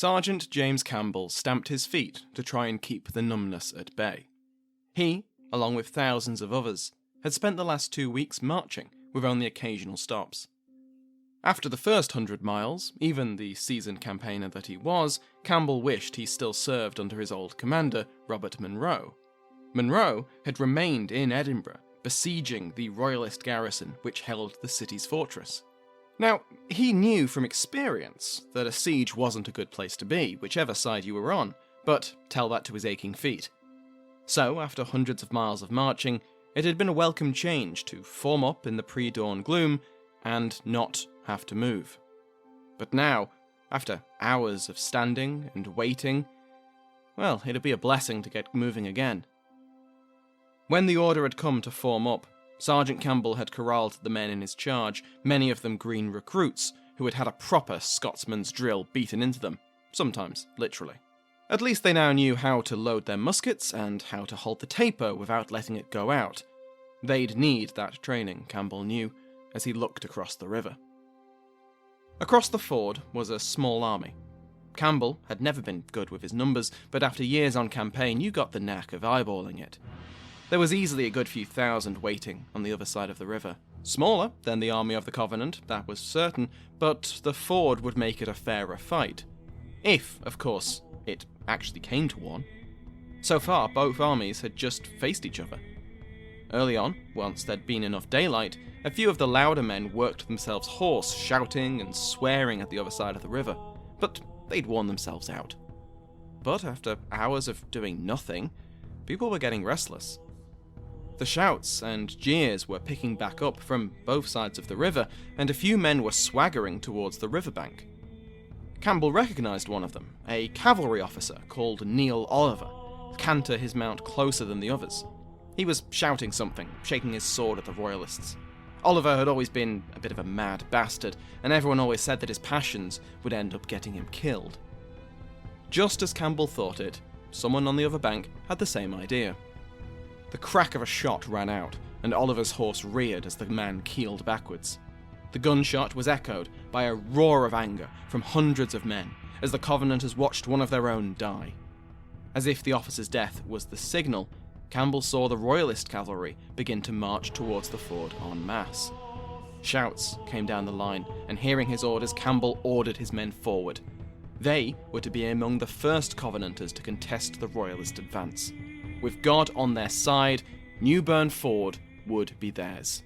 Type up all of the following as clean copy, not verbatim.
Sergeant James Campbell stamped his feet to try and keep the numbness at bay. He, along with thousands of others, had spent the last 2 weeks marching, with only occasional stops. After the first 100 miles, even the seasoned campaigner that he was, Campbell wished he still served under his old commander, Robert Monro. Monro had remained in Edinburgh, besieging the royalist garrison which held the city's fortress. Now, he knew from experience that a siege wasn't a good place to be, whichever side you were on, but tell that to his aching feet. So, after hundreds of miles of marching, it had been a welcome change to form up in the pre-dawn gloom and not have to move. But now, after hours of standing and waiting, well, it'd be a blessing to get moving again. When the order had come to form up, Sergeant Campbell had corralled the men in his charge, many of them green recruits, who had had a proper Scotsman's drill beaten into them, sometimes literally. At least they now knew how to load their muskets and how to hold the taper without letting it go out. They'd need that training, Campbell knew, as he looked across the river. Across the ford was a small army. Campbell had never been good with his numbers, but after years on campaign you got the knack of eyeballing it. There was easily a good few thousand waiting on the other side of the river. Smaller than the army of the Covenant, that was certain, but the ford would make it a fairer fight. If, of course, it actually came to one. So far, both armies had just faced each other. Early on, once there'd been enough daylight, a few of the louder men worked themselves hoarse, shouting and swearing at the other side of the river, but they'd worn themselves out. But after hours of doing nothing, people were getting restless. The shouts and jeers were picking back up from both sides of the river, and a few men were swaggering towards the riverbank. Campbell recognised one of them, a cavalry officer called Neil Oliver, canter his mount closer than the others. He was shouting something, shaking his sword at the royalists. Oliver had always been a bit of a mad bastard, and everyone always said that his passions would end up getting him killed. Just as Campbell thought it, someone on the other bank had the same idea. The crack of a shot rang out, and Oliver's horse reared as the man keeled backwards. The gunshot was echoed by a roar of anger from hundreds of men as the Covenanters watched one of their own die. As if the officer's death was the signal, Campbell saw the royalist cavalry begin to march towards the ford en masse. Shouts came down the line, and hearing his orders, Campbell ordered his men forward. They were to be among the first Covenanters to contest the royalist advance. With God on their side, Newburn Ford would be theirs.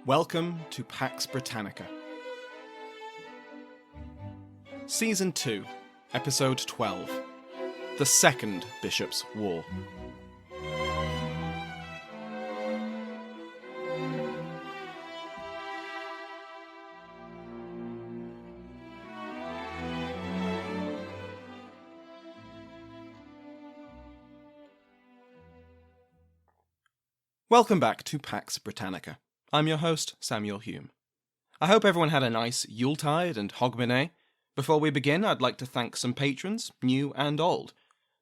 Welcome to Pax Britannica. Season 2, Episode 12. The Second Bishop's War. Welcome back to Pax Britannica. I'm your host, Samuel Hume. I hope everyone had a nice Yuletide and Hogmanay. Before we begin, I'd like to thank some patrons, new and old.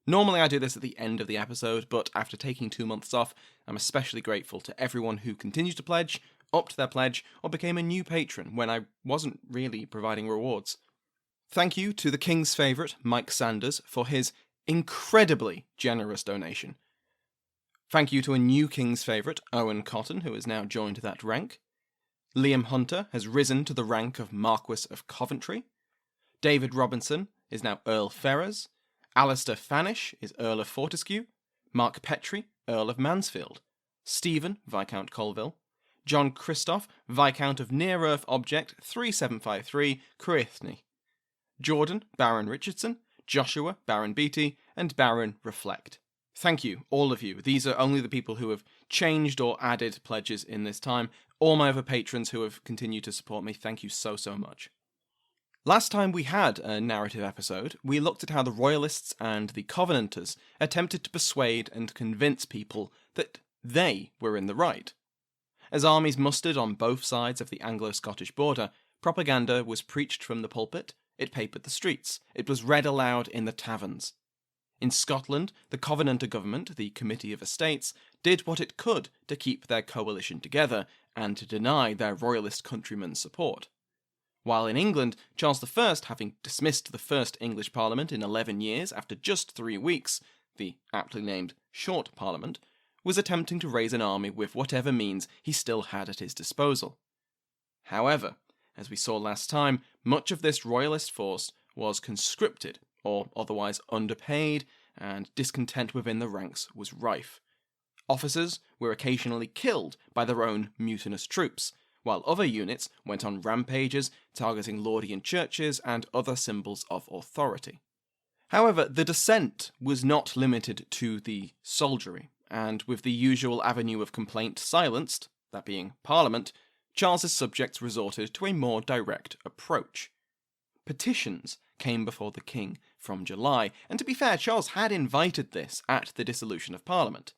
Normally I do this at the end of the episode, but after taking 2 months off, I'm especially grateful to everyone who continues to pledge, upped their pledge, or became a new patron when I wasn't really providing rewards. Thank you to the King's favourite, Mike Sanders, for his incredibly generous donation. Thank you to a new King's favourite, Owen Cotton, who has now joined that rank. Liam Hunter has risen to the rank of Marquess of Coventry. David Robinson is now Earl Ferrers. Alistair Fanish is Earl of Fortescue. Mark Petrie, Earl of Mansfield. Stephen, Viscount Colville. John Christoph, Viscount of Near Earth Object 3753, Cruithne. Jordan, Baron Richardson. Joshua, Baron Beatty. And Baron Reflect. Thank you, all of you. These are only the people who have changed or added pledges in this time. All my other patrons who have continued to support me, thank you so much. Last time we had a narrative episode, we looked at how the Royalists and the Covenanters attempted to persuade and convince people that they were in the right. As armies mustered on both sides of the Anglo-Scottish border, propaganda was preached from the pulpit, It papered the streets. It was read aloud in the taverns. In Scotland, the Covenanter government, the Committee of Estates, did what it could to keep their coalition together and to deny their royalist countrymen support. While in England, Charles I, having dismissed the first English Parliament in 11 years after just 3 weeks, the aptly named Short Parliament, was attempting to raise an army with whatever means he still had at his disposal. However, as we saw last time, much of this royalist force was conscripted, or otherwise underpaid, and discontent within the ranks was rife. Officers were occasionally killed by their own mutinous troops, while other units went on rampages targeting Laudian churches and other symbols of authority. However, the dissent was not limited to the soldiery, and with the usual avenue of complaint silenced, that being Parliament, Charles's subjects resorted to a more direct approach. Petitions came before the king from July, and to be fair, Charles had invited this at the dissolution of Parliament.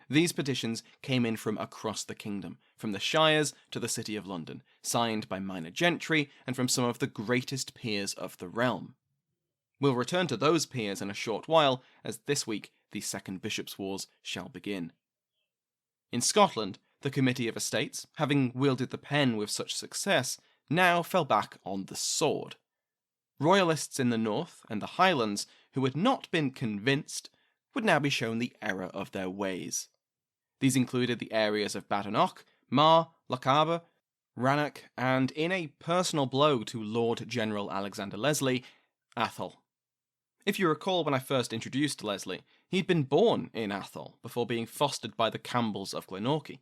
These petitions came in from across the kingdom, from the shires to the city of London, signed by minor gentry and from some of the greatest peers of the realm. We'll return to those peers in a short while, as this week the Second Bishops' Wars shall begin. In Scotland, the Committee of Estates, having wielded the pen with such success, now fell back on the sword. Royalists in the north and the Highlands, who had not been convinced, would now be shown the error of their ways. These included the areas of Badenoch, Mar, Lochaber, Rannoch, and, in a personal blow to Lord General Alexander Leslie, Atholl. If you recall when I first introduced Leslie, he'd been born in Atholl before being fostered by the Campbells of Glenorchy.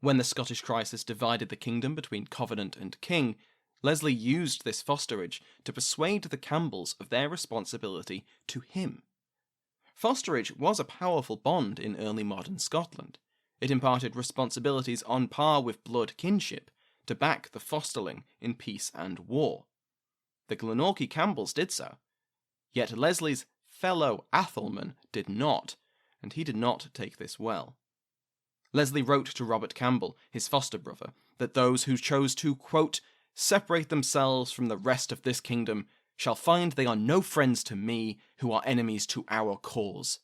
When the Scottish crisis divided the kingdom between Covenant and King, Leslie used this fosterage to persuade the Campbells of their responsibility to him. Fosterage was a powerful bond in early modern Scotland. It imparted responsibilities on par with blood kinship to back the fosterling in peace and war. The Glenorchy Campbells did so. Yet Leslie's fellow Atholman did not, and he did not take this well. Leslie wrote to Robert Campbell, his foster brother, that those who chose to, quote, separate themselves from the rest of this kingdom shall find they are no friends to me, who are enemies to our cause.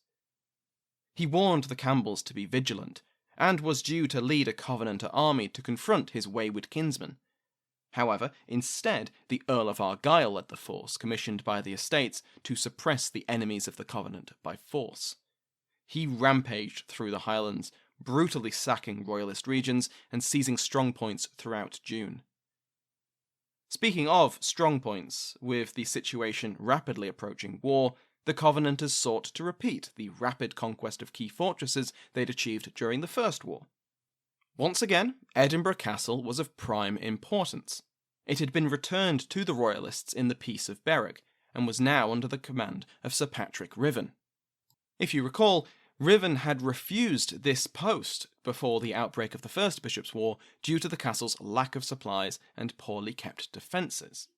He warned the Campbells to be vigilant, and was due to lead a Covenanter army to confront his wayward kinsmen. However, instead, the Earl of Argyll led the force commissioned by the estates to suppress the enemies of the Covenant by force. He rampaged through the Highlands, brutally sacking royalist regions and seizing strongpoints throughout June. Speaking of strongpoints, with the situation rapidly approaching war, the Covenanters sought to repeat the rapid conquest of key fortresses they'd achieved during the First War. Once again, Edinburgh Castle was of prime importance. It had been returned to the Royalists in the Peace of Berwick, and was now under the command of Sir Patrick Riven. If you recall, Riven had refused this post before the outbreak of the First Bishops' War due to the castle's lack of supplies and poorly kept defences.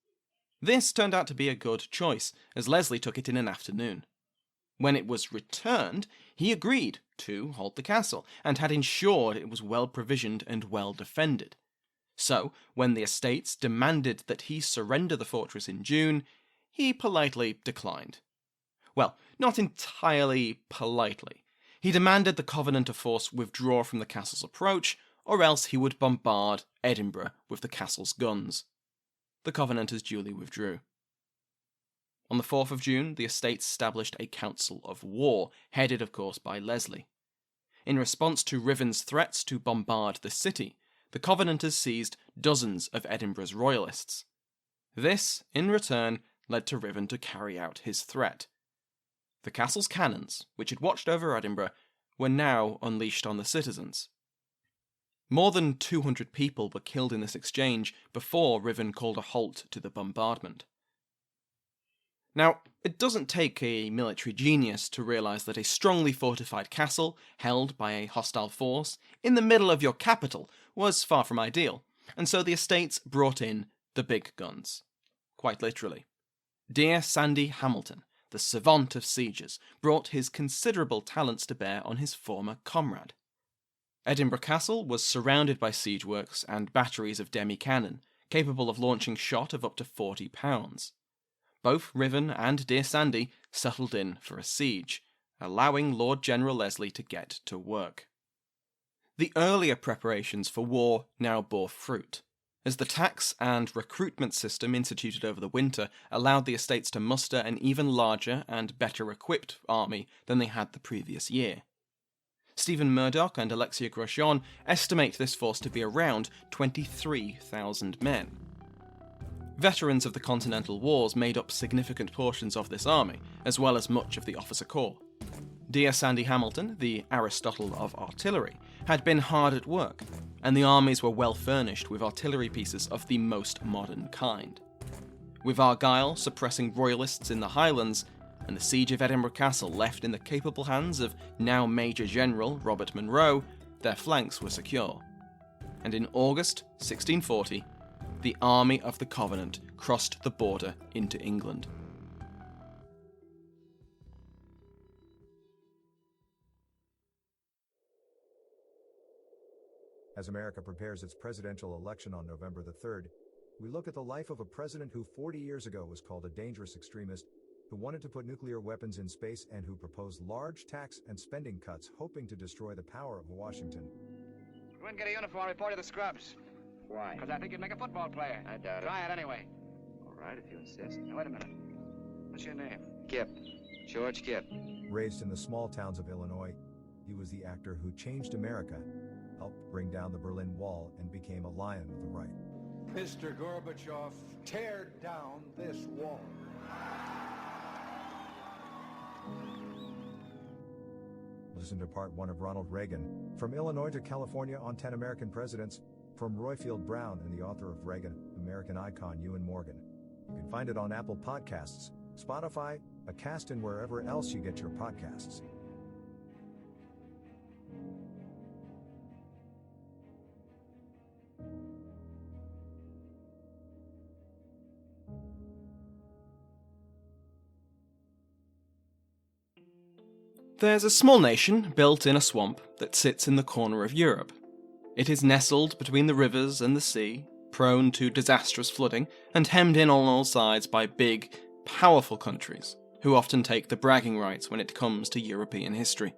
This turned out to be a good choice, as Leslie took it in an afternoon. When it was returned, he agreed to hold the castle, and had ensured it was well provisioned and well defended. So, when the estates demanded that he surrender the fortress in June, he politely declined. Well, not entirely politely. He demanded the Covenanter force withdraw from the castle's approach, or else he would bombard Edinburgh with the castle's guns. The Covenanters duly withdrew. On the 4th of June, the estates established a council of war, headed of course by Leslie. In response to Riven's threats to bombard the city, the Covenanters seized dozens of Edinburgh's royalists. This, in return, led to Riven to carry out his threat. The castle's cannons, which had watched over Edinburgh, were now unleashed on the citizens. More than 200 people were killed in this exchange before Riven called a halt to the bombardment. Now, it doesn't take a military genius to realise that a strongly fortified castle, held by a hostile force, in the middle of your capital, was far from ideal, and so the estates brought in the big guns. Quite literally. Dear Sandy Hamilton, the savant of sieges, brought his considerable talents to bear on his former comrade. Edinburgh Castle was surrounded by siege works and batteries of demi-cannon, capable of launching shot of up to 40 pounds. both Riven and Dear Sandy settled in for a siege, allowing Lord General Leslie to get to work. The earlier preparations for war now bore fruit, as the tax and recruitment system instituted over the winter allowed the estates to muster an even larger and better equipped army than they had the previous year. Stephen Murdoch and Alexia Grosjean estimate this force to be around 23,000 men. Veterans of the Continental Wars made up significant portions of this army, as well as much of the officer corps. Dear Sandy Hamilton, the Aristotle of artillery, had been hard at work, and the armies were well furnished with artillery pieces of the most modern kind. With Argyll suppressing royalists in the Highlands, and the siege of Edinburgh Castle left in the capable hands of now Major General Robert Monroe, their flanks were secure. And in August 1640, the Army of the Covenant crossed the border into England. As America prepares its presidential election on November the 3rd, we look at the life of a president who 40 years ago was called a dangerous extremist, who wanted to put nuclear weapons in space, and who proposed large tax and spending cuts hoping to destroy the power of Washington. Go and get a uniform, report to the scrubs. Why? Because I think you'd make a football player. I doubt it. Try it anyway. All right, if you insist. Now, wait a minute. What's your name? Kip. George Kip. Raised in the small towns of Illinois, he was the actor who changed America, helped bring down the Berlin Wall, and became a lion of the right. Mr. Gorbachev, tear down this wall. Listen to part 1 of Ronald Reagan, From Illinois to California on 10 American Presidents, from Royfield Brown and the author of Reagan, American icon Ewan Morgan. You can find it on Apple Podcasts, Spotify, Acast, and wherever else you get your podcasts. There's a small nation built in a swamp that sits in the corner of Europe. It is nestled between the rivers and the sea, prone to disastrous flooding, and hemmed in on all sides by big, powerful countries, who often take the bragging rights when it comes to European history.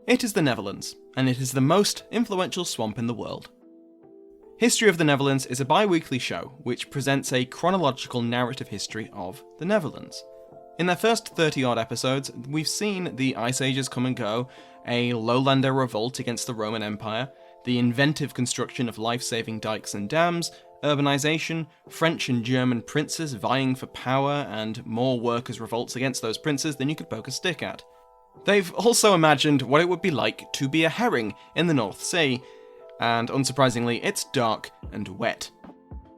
It is the Netherlands, and it is the most influential swamp in the world. History of the Netherlands is a bi-weekly show which presents a chronological narrative history of the Netherlands. In their first 30-odd episodes, we've seen the Ice Ages come and go, a lowlander revolt against the Roman Empire, the inventive construction of life-saving dikes and dams, urbanization, French and German princes vying for power, and more workers' revolts against those princes than you could poke a stick at. They've also imagined what it would be like to be a herring in the North Sea, and unsurprisingly, it's dark and wet.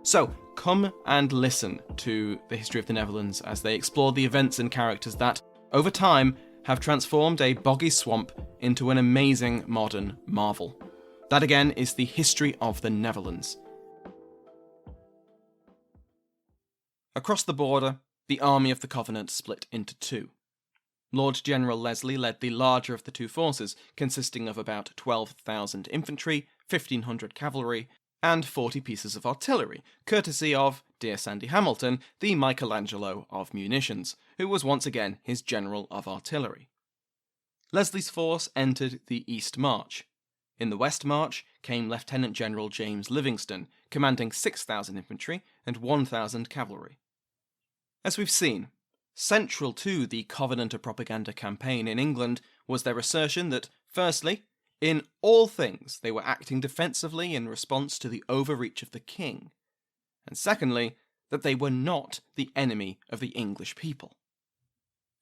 So, come and listen to the history of the Netherlands as they explore the events and characters that, over time, have transformed a boggy swamp into an amazing modern marvel. That again is the history of the Netherlands. Across the border, the Army of the Covenant split into two. Lord General Leslie led the larger of the two forces, consisting of about 12,000 infantry, 1,500 cavalry, and 40 pieces of artillery, courtesy of Dear Sandy Hamilton, the Michelangelo of munitions, who was once again his General of Artillery. Leslie's force entered the East March. In the West March came Lieutenant General James Livingston, commanding 6,000 infantry and 1,000 cavalry. As we've seen, central to the Covenanter propaganda campaign in England was their assertion that, firstly, in all things they were acting defensively in response to the overreach of the king, and secondly, that they were not the enemy of the English people.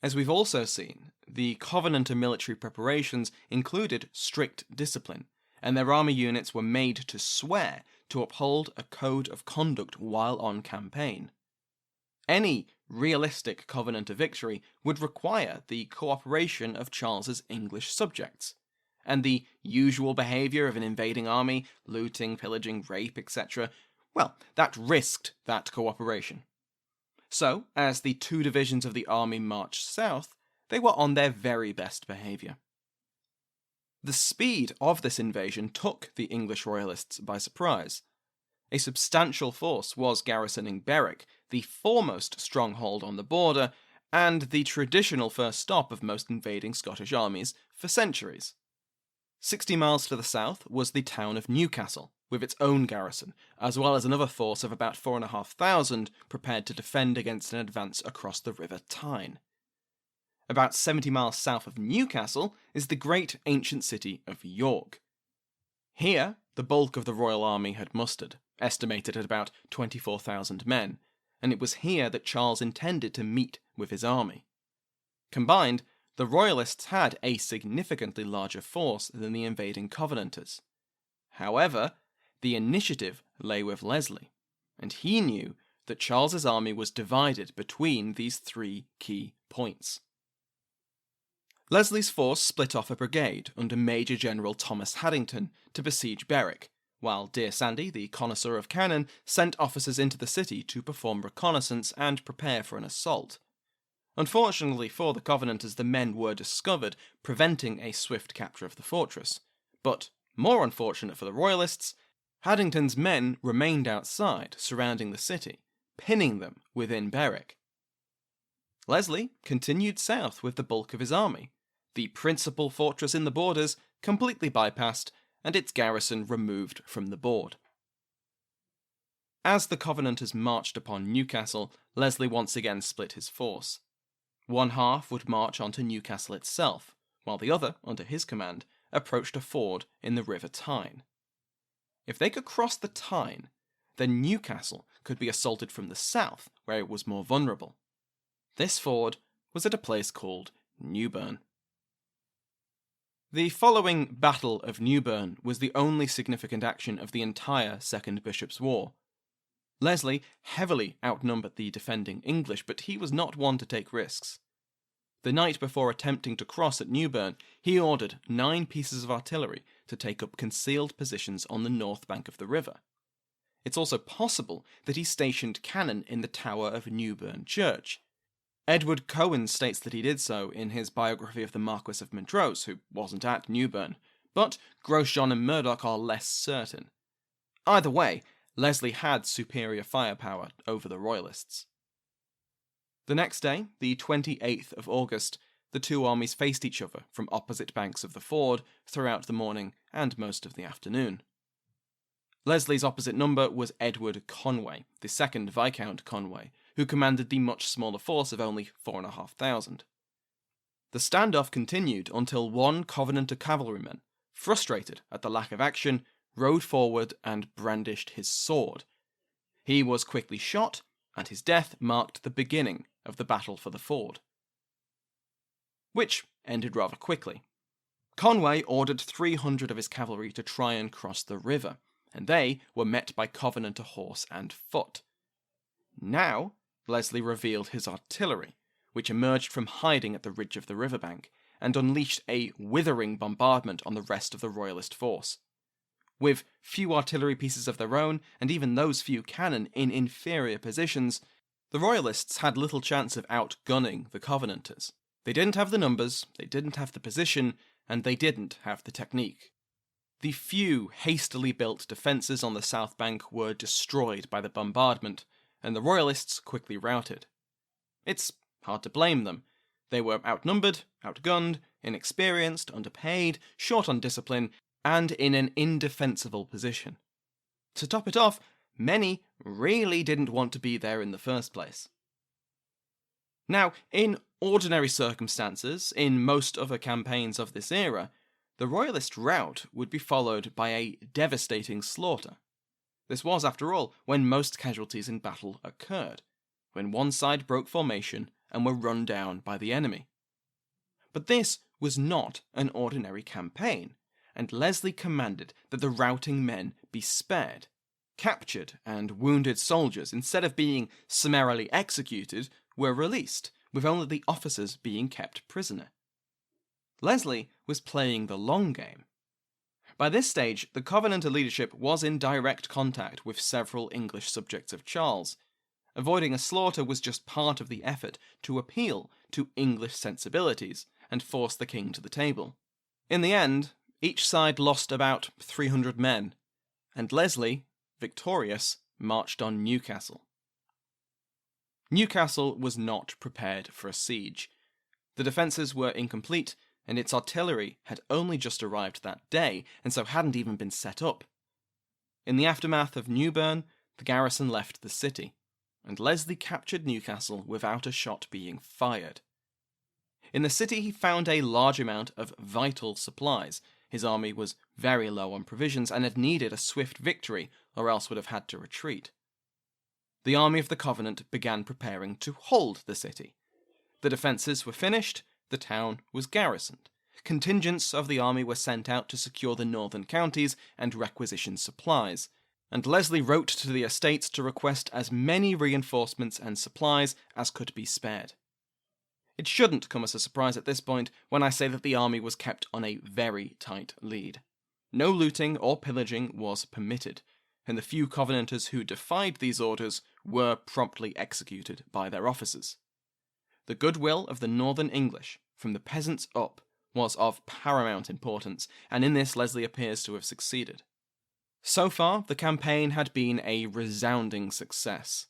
As we've also seen, the Covenanter military preparations included strict discipline, and their army units were made to swear to uphold a code of conduct while on campaign. Any realistic Covenanter victory would require the cooperation of Charles's English subjects, and the usual behaviour of an invading army, looting, pillaging, rape, etc., well, that risked that cooperation. So, as the two divisions of the army marched south, they were on their very best behaviour. The speed of this invasion took the English royalists by surprise. A substantial force was garrisoning Berwick, the foremost stronghold on the border, and the traditional first stop of most invading Scottish armies for centuries. 60 miles to the south was the town of Newcastle, with its own garrison, as well as another force of about 4,500 prepared to defend against an advance across the River Tyne. About 70 miles south of Newcastle is the great ancient city of York. Here, the bulk of the royal army had mustered, estimated at about 24,000 men, and it was here that Charles intended to meet with his army. Combined, the Royalists had a significantly larger force than the invading Covenanters. However, the initiative lay with Leslie, and he knew that Charles's army was divided between these three key points. Leslie's force split off a brigade under Major General Thomas Haddington to besiege Berwick, while Dear Sandy, the connoisseur of cannon, sent officers into the city to perform reconnaissance and prepare for an assault. Unfortunately for the Covenanters, the men were discovered, preventing a swift capture of the fortress. But, more unfortunate for the Royalists, Haddington's men remained outside, surrounding the city, pinning them within Berwick. Leslie continued south with the bulk of his army, the principal fortress in the borders completely bypassed, and its garrison removed from the board. As the Covenanters marched upon Newcastle, Leslie once again split his force. One half would march onto Newcastle itself, while the other, under his command, approached a ford in the River Tyne. If they could cross the Tyne, then Newcastle could be assaulted from the south, where it was more vulnerable. This ford was at a place called Newburn. The following Battle of Newburn was the only significant action of the entire Second Bishop's War. Leslie heavily outnumbered the defending English, but he was not one to take risks. The night before attempting to cross at Newburn, he ordered 9 pieces of artillery to take up concealed positions on the north bank of the river. It's also possible that he stationed cannon in the tower of Newburn Church. Edward Cohen states that he did so in his biography of the Marquis of Montrose, who wasn't at Newburn, but Grosjean and Murdoch are less certain. Either way, Leslie had superior firepower over the Royalists. The next day, the 28th of August, the two armies faced each other from opposite banks of the ford throughout the morning and most of the afternoon. Leslie's opposite number was Edward Conway, the second Viscount Conway, who commanded the much smaller force of only 4,500. The standoff continued until one Covenanter cavalryman, frustrated at the lack of action, rode forward and brandished his sword. He was quickly shot, and his death marked the beginning of the battle for the ford, which ended rather quickly. Conway ordered 300 of his cavalry to try and cross the river, and they were met by Covenanter horse and foot. Now, Leslie revealed his artillery, which emerged from hiding at the ridge of the riverbank, and unleashed a withering bombardment on the rest of the Royalist force. With few artillery pieces of their own, and even those few cannon in inferior positions, the Royalists had little chance of outgunning the Covenanters. They didn't have the numbers, they didn't have the position, and they didn't have the technique. The few hastily built defences on the south bank were destroyed by the bombardment, and the Royalists quickly routed. It's hard to blame them. They were outnumbered, outgunned, inexperienced, underpaid, short on discipline, and in an indefensible position. To top it off, many really didn't want to be there in the first place. Now, in ordinary circumstances, in most other campaigns of this era, the Royalist rout would be followed by a devastating slaughter. This was, after all, when most casualties in battle occurred, when one side broke formation and were run down by the enemy. But this was not an ordinary campaign, and Leslie commanded that the routing men be spared. Captured and wounded soldiers, instead of being summarily executed, were released, with only the officers being kept prisoner. Leslie was playing the long game. By this stage, the Covenanter leadership was in direct contact with several English subjects of Charles. Avoiding a slaughter was just part of the effort to appeal to English sensibilities and force the king to the table. In the end, each side lost about 300 men, and Leslie victorious, marched on Newcastle. Newcastle was not prepared for a siege. The defences were incomplete, and its artillery had only just arrived that day, and so hadn't even been set up. In the aftermath of Newburn, the garrison left the city, and Leslie captured Newcastle without a shot being fired. In the city he found a large amount of vital supplies. His army was very low on provisions and had needed a swift victory, or else would have had to retreat. The army of the Covenant began preparing to hold the city. The defences were finished, the town was garrisoned. Contingents of the army were sent out to secure the northern counties and requisition supplies, and Leslie wrote to the estates to request as many reinforcements and supplies as could be spared. It shouldn't come as a surprise at this point when I say that the army was kept on a very tight lead. No looting or pillaging was permitted, and the few Covenanters who defied these orders were promptly executed by their officers. The goodwill of the northern English, from the peasants up, was of paramount importance, and in this Leslie appears to have succeeded. So far, the campaign had been a resounding success.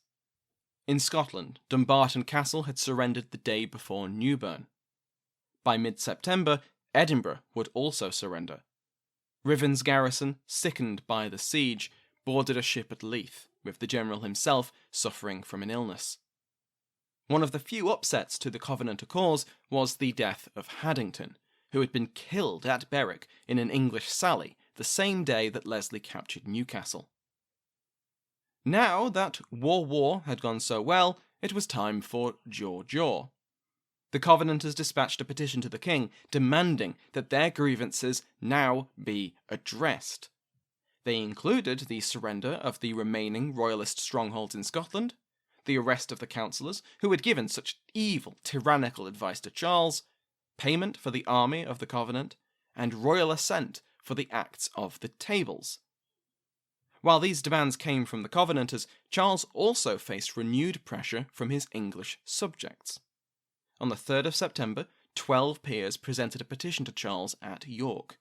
In Scotland, Dumbarton Castle had surrendered the day before Newburn. By mid-September, Edinburgh would also surrender. Riven's garrison, sickened by the siege, boarded a ship at Leith, with the general himself suffering from an illness. One of the few upsets to the Covenanter cause was the death of Haddington, who had been killed at Berwick in an English sally the same day that Leslie captured Newcastle. Now that war had gone so well, it was time for jaw. The Covenanters dispatched a petition to the king demanding that their grievances now be addressed. They included the surrender of the remaining royalist strongholds in Scotland, the arrest of the councillors who had given such evil, tyrannical advice to Charles, payment for the army of the Covenant, and royal assent for the Acts of the Tables. While these demands came from the Covenanters, Charles also faced renewed pressure from his English subjects. On the 3rd of September, 12 peers presented a petition to Charles at York.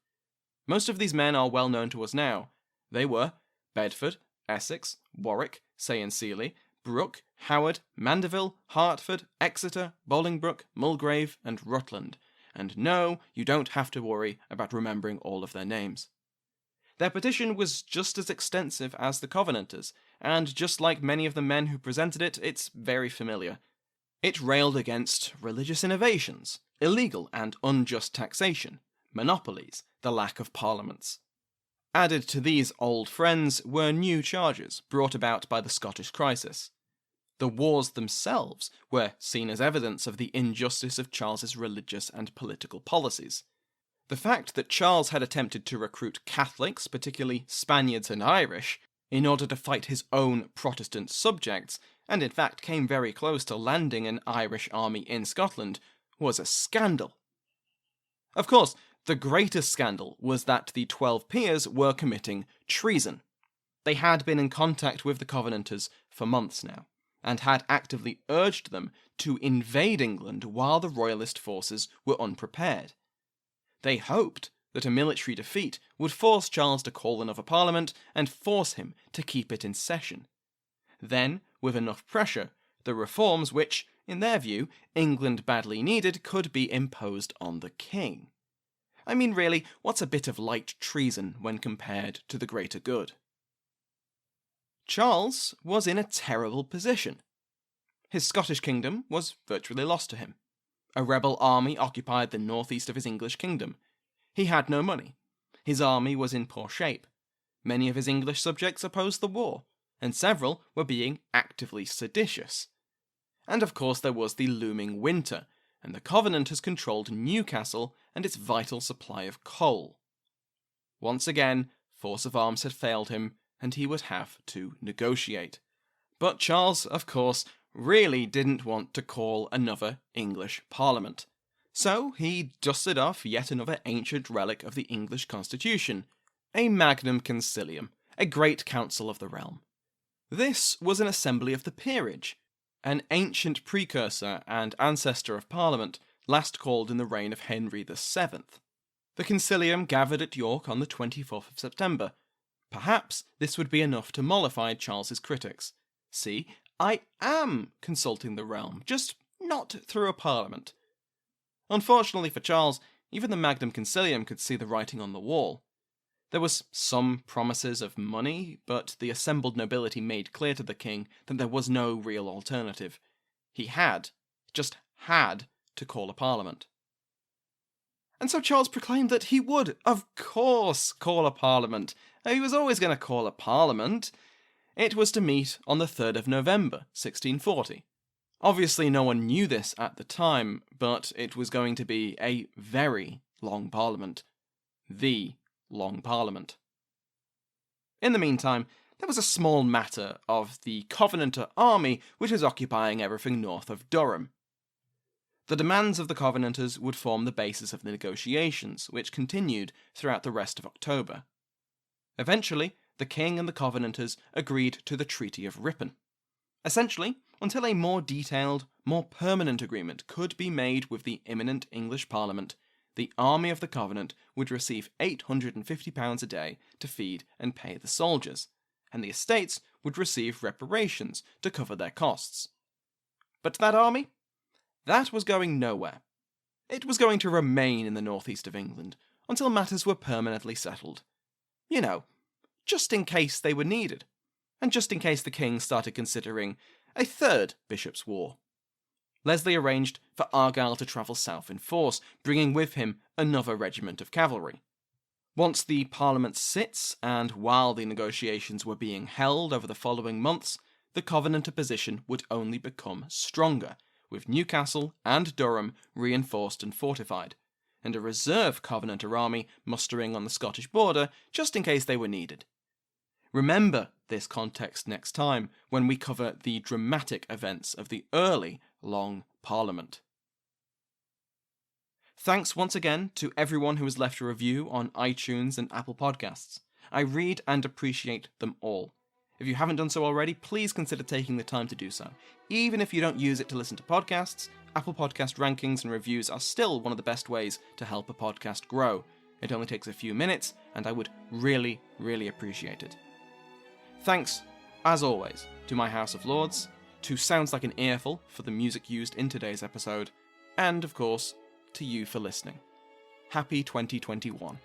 Most of these men are well known to us now. They were Bedford, Essex, Warwick, Say and Sealy, Brooke, Howard, Mandeville, Hertford, Exeter, Bolingbroke, Mulgrave, and Rutland. And no, you don't have to worry about remembering all of their names. Their petition was just as extensive as the Covenanters, and just like many of the men who presented it, it's very familiar. It railed against religious innovations, illegal and unjust taxation, monopolies, the lack of parliaments. Added to these old friends were new charges brought about by the Scottish crisis. The wars themselves were seen as evidence of the injustice of Charles's religious and political policies. The fact that Charles had attempted to recruit Catholics, particularly Spaniards and Irish, in order to fight his own Protestant subjects, and in fact came very close to landing an Irish army in Scotland, was a scandal. Of course, the greatest scandal was that the 12 peers were committing treason. They had been in contact with the Covenanters for months now, and had actively urged them to invade England while the royalist forces were unprepared. They hoped that a military defeat would force Charles to call another parliament and force him to keep it in session. Then, with enough pressure, the reforms which, in their view, England badly needed could be imposed on the king. I mean, really, what's a bit of light treason when compared to the greater good? Charles was in a terrible position. His Scottish kingdom was virtually lost to him. A rebel army occupied the northeast of his English kingdom. He had no money. His army was in poor shape. Many of his English subjects opposed the war, and several were being actively seditious. And of course there was the looming winter, and the Covenanters controlled Newcastle and its vital supply of coal. Once again, force of arms had failed him, and he would have to negotiate. But Charles, of course, really didn't want to call another English Parliament. So he dusted off yet another ancient relic of the English constitution, a Magnum Concilium, a great council of the realm. This was an assembly of the peerage, an ancient precursor and ancestor of Parliament, last called in the reign of Henry VII. The Concilium gathered at York on the 24th of September. Perhaps this would be enough to mollify Charles's critics. See, I am consulting the realm, just not through a parliament. Unfortunately for Charles, even the Magnum Concilium could see the writing on the wall. There was some promises of money, but the assembled nobility made clear to the king that there was no real alternative. He just had, to call a parliament. And so Charles proclaimed that he would, of course, call a parliament. He was always going to call a parliament. It was to meet on the 3rd of November, 1640. Obviously no one knew this at the time, but it was going to be a very long parliament. The long parliament. In the meantime, there was a small matter of the Covenanter army which was occupying everything north of Durham. The demands of the Covenanters would form the basis of the negotiations, which continued throughout the rest of October. Eventually, the king and the Covenanters agreed to the Treaty of Ripon. Essentially, until a more detailed, more permanent agreement could be made with the imminent English Parliament, the army of the Covenant would receive £850 a day to feed and pay the soldiers, and the estates would receive reparations to cover their costs. But that army? That was going nowhere. It was going to remain in the northeast of England until matters were permanently settled. You know, just in case they were needed, and just in case the king started considering a third Bishop's War. Leslie arranged for Argyll to travel south in force, bringing with him another regiment of cavalry. Once the Parliament sits, and while the negotiations were being held over the following months, the Covenanter position would only become stronger, with Newcastle and Durham reinforced and fortified, and a reserve Covenanter army mustering on the Scottish border just in case they were needed. Remember this context next time when we cover the dramatic events of the early Long Parliament. Thanks once again to everyone who has left a review on iTunes and Apple Podcasts. I read and appreciate them all. If you haven't done so already, please consider taking the time to do so. Even if you don't use it to listen to podcasts, Apple Podcast rankings and reviews are still one of the best ways to help a podcast grow. It only takes a few minutes, and I would really, really appreciate it. Thanks, as always, to my House of Lords, to Sounds Like an Earful for the music used in today's episode, and, of course, to you for listening. Happy 2021.